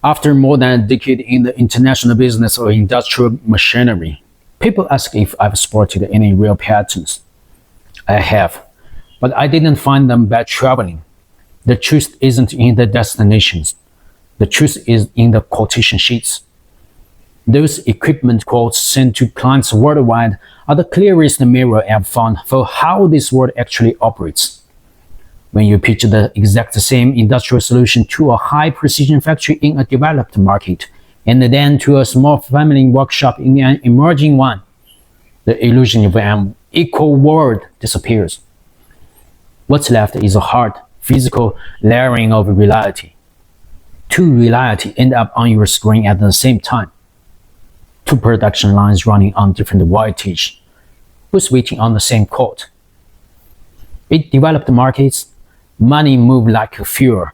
After more than a decade in the international business or industrial machinery, people ask if I've spotted any real patterns. I have, but I didn't find them by traveling. The truth isn't in the destinations. The truth is in the quotation sheets. Those equipment quotes sent to clients worldwide are the clearest mirror I've found for how this world actually operates. When you pitch the exact same industrial solution to a high-precision factory in a developed market, and then to a small family workshop in an emerging one, the illusion of an equal world disappears. What's left is a hard, physical layering of reality. Two reality end up on your screen at the same time. Two production lines running on different voltage, both waiting on the same quote. In developed markets, money moves like fuel,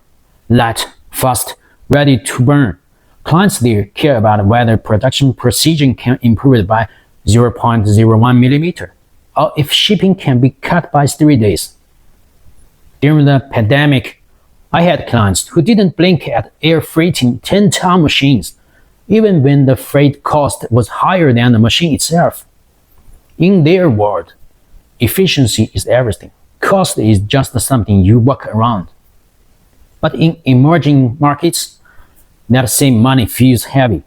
light, fast, ready to burn. Clients there care about whether production precision can improve by 0.01 millimeter, or if shipping can be cut by 3 days. During the pandemic, I had clients who didn't blink at air freighting 10-ton machines, even when the freight cost was higher than the machine itself. In their world, efficiency is everything. Cost is just something you work around. But in emerging markets, that same money feels heavy.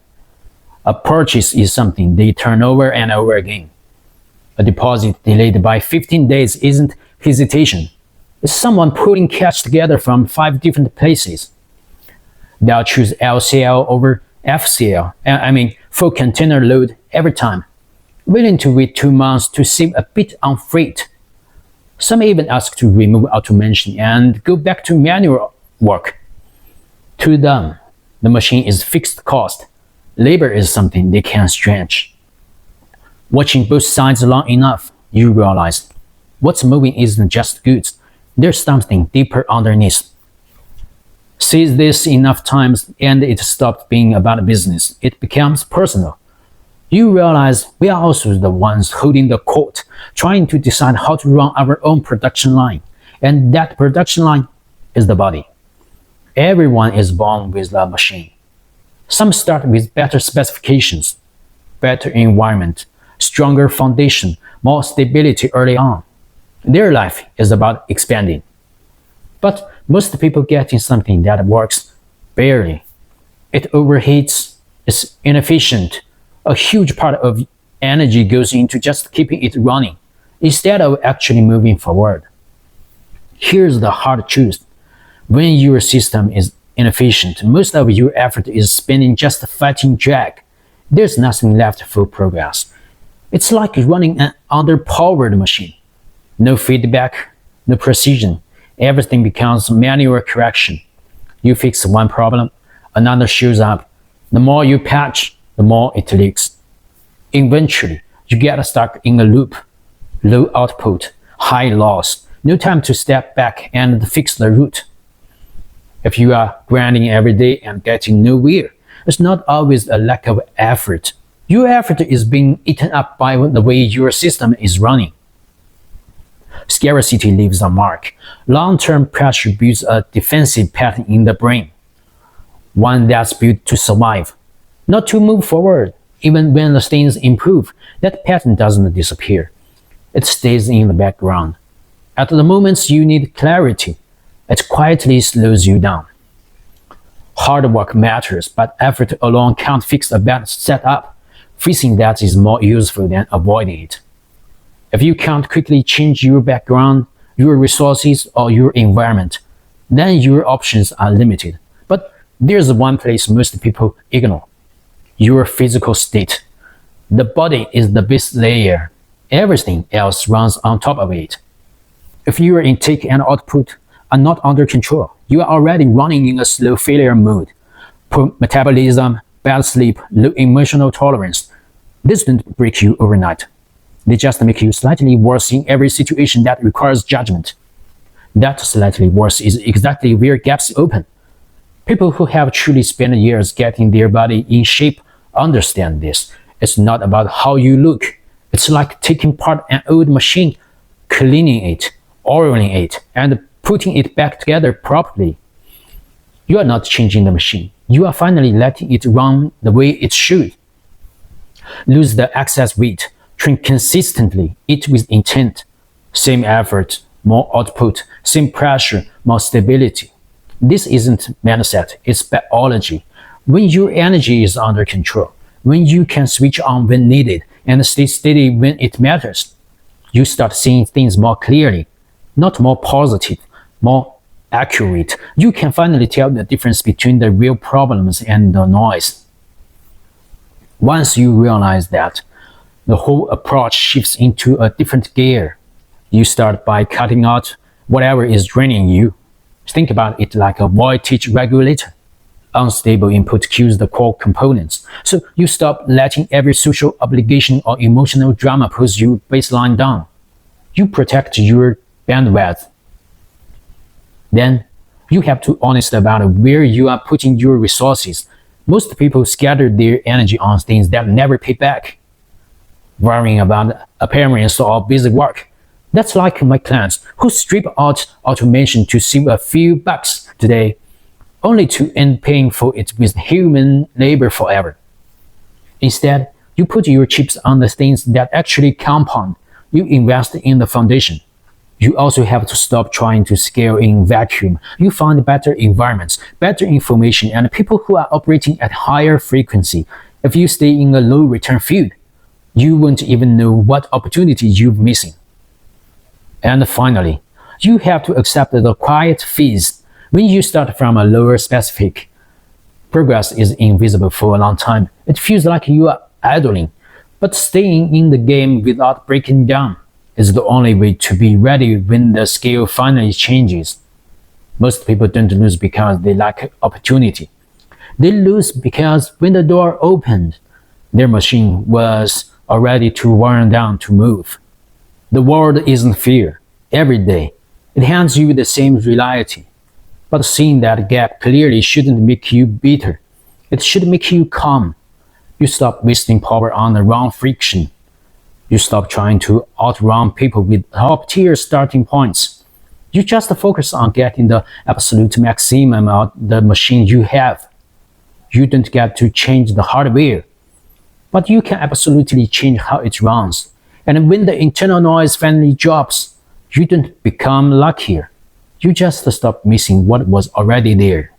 A purchase is something they turn over and over again. A deposit delayed by 15 days isn't hesitation. It's someone putting cash together from 5 different places. They'll choose LCL over FCL, full container load every time, willing to wait 2 months to save a bit on freight. Some even ask to remove automation and go back to manual work. To them, the machine is fixed cost. Labor is something they can't stretch. Watching both sides long enough, you realize what's moving isn't just goods. There's something deeper underneath. See this enough times and it stops being about business. It becomes personal. You realize we are also the ones holding the quote, trying to decide how to run our own production line. And that production line is the body. Everyone is born with a machine. Some start with better specifications, better environment, stronger foundation, more stability early on. Their life is about expanding. But most people get in something that works barely. It overheats, it's inefficient. A huge part of energy goes into just keeping it running, instead of actually moving forward. Here's the hard truth. When your system is inefficient, most of your effort is spent just fighting drag. There's nothing left for progress. It's like running an underpowered machine. No feedback, no precision. Everything becomes manual correction. You fix one problem, another shows up. The more you patch, the more it leaks. Eventually, you get stuck in a loop. Low output, high loss, no time to step back and fix the root. If you are grinding every day and getting nowhere, it's not always a lack of effort. Your effort is being eaten up by the way your system is running. Scarcity leaves a mark. Long-term pressure builds a defensive pattern in the brain. One that's built to survive, not to move forward. Even when the things improve, that pattern doesn't disappear. It stays in the background. At the moments you need clarity, it quietly slows you down. Hard work matters, but effort alone can't fix a bad setup. Fixing that is more useful than avoiding it. If you can't quickly change your background, your resources, or your environment, then your options are limited. But there's one place most people ignore: your physical state. The body is the base layer. Everything else runs on top of it. If your intake and output are not under control, you are already running in a slow failure mode. Poor metabolism, bad sleep, low emotional tolerance. This don't break you overnight. They just make you slightly worse in every situation that requires judgment. That slightly worse is exactly where gaps open. People who have truly spent years getting their body in shape understand this. It's not about how you look. It's like taking apart an old machine, cleaning it, oiling it, and putting it back together properly. You are not changing the machine. You are finally letting it run the way it should. Lose the excess weight, train consistently, eat with intent. Same effort, more output, same pressure, more stability. This isn't mindset, it's biology. When your energy is under control, when you can switch on when needed and stay steady when it matters, you start seeing things more clearly, not more positive, more accurate. You can finally tell the difference between the real problems and the noise. Once you realize that, the whole approach shifts into a different gear. You start by cutting out whatever is draining you. Think about it like a voltage regulator. Unstable input kills the core components. So you stop letting every social obligation or emotional drama push your baseline down. You protect your bandwidth. Then you have to be honest about where you are putting your resources. Most people scatter their energy on things that never pay back. Worrying about appearance or busy work. That's like my clients who strip out automation to save a few bucks today, only to end paying for it with human labor forever. Instead, you put your chips on the things that actually compound. You invest in the foundation. You also have to stop trying to scale in vacuum. You find better environments, better information, and people who are operating at higher frequency. If you stay in a low return field, you won't even know what opportunities you're missing. And finally, you have to accept the quiet phase. When you start from a lower specific, progress is invisible for a long time. It feels like you are idling, but staying in the game without breaking down is the only way to be ready when the scale finally changes. Most people don't lose because they lack opportunity. They lose because when the door opened, their machine was already too worn down to move. The world isn't fair. Every day, it hands you the same reality. But seeing that gap clearly shouldn't make you bitter. It should make you calm. You stop wasting power on the wrong friction. You stop trying to outrun people with top-tier starting points. You just focus on getting the absolute maximum out of the machine you have. You don't get to change the hardware, but you can absolutely change how it runs. And when the internal noise finally drops, you don't become luckier. You just stop missing what was already there.